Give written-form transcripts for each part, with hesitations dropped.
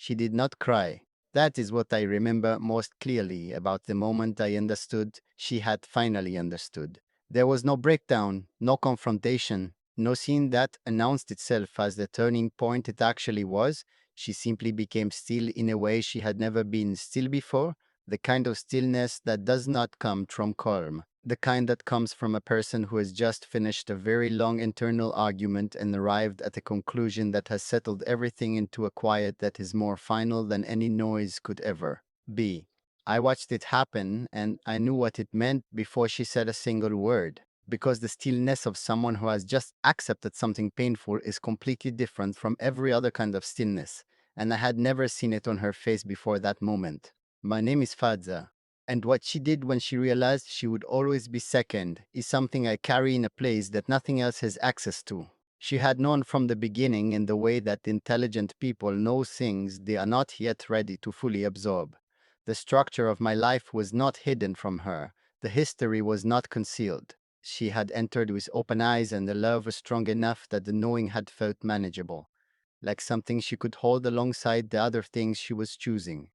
She did not cry. That is what I remember most clearly about the moment I understood she had finally understood. There was no breakdown, no confrontation, no scene that announced itself as the turning point it actually was. She simply became still in a way she had never been still before, the kind of stillness that does not come from calm, the kind that comes from a person who has just finished a very long internal argument and arrived at a conclusion that has settled everything into a quiet that is more final than any noise could ever be. I watched it happen and I knew what it meant before she said a single word. Because the stillness of someone who has just accepted something painful is completely different from every other kind of stillness, and I had never seen it on her face before that moment. My name is Fazza, and what she did when she realized she would always be second is something I carry in a place that nothing else has access to. She had known from the beginning in the way that intelligent people know things they are not yet ready to fully absorb. The structure of my life was not hidden from her. The history was not concealed. She had entered with open eyes, and the love was strong enough that the knowing had felt manageable, like something she could hold alongside the other things she was choosing.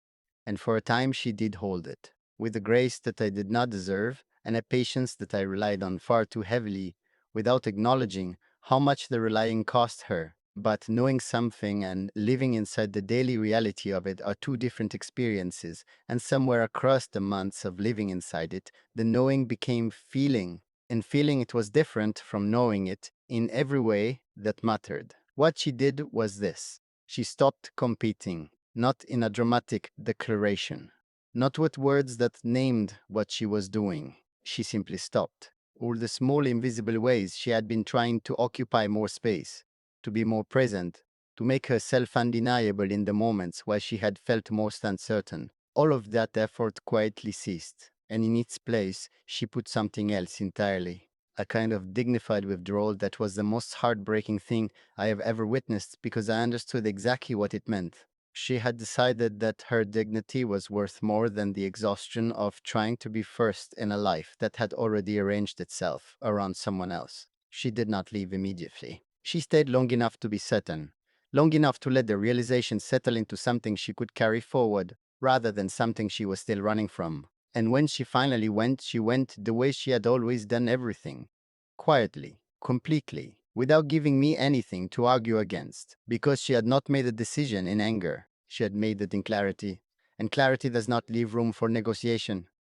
And for a time she did hold it, with a grace that I did not deserve, and a patience that I relied on far too heavily, without acknowledging how much the relying cost her. But knowing something and living inside the daily reality of it are two different experiences, and somewhere across the months of living inside it, the knowing became feeling, and feeling it was different from knowing it in every way that mattered. What she did was this: she stopped competing, not in a dramatic declaration, not with words that named what she was doing. She simply stopped. All the small invisible ways she had been trying to occupy more space, to be more present, to make herself undeniable in the moments where she had felt most uncertain. All of that effort quietly ceased, and in its place she put something else entirely. A kind of dignified withdrawal that was the most heartbreaking thing I have ever witnessed, because I understood exactly what it meant. She had decided that her dignity was worth more than the exhaustion of trying to be first in a life that had already arranged itself around someone else. She did not leave immediately. She stayed long enough to be certain, long enough to let the realization settle into something she could carry forward rather than something she was still running from. And when she went the way she had always done everything: quietly, completely, without giving me anything to argue against, because she had not made a decision in anger. She had made it in clarity, and clarity does not leave room for negotiation.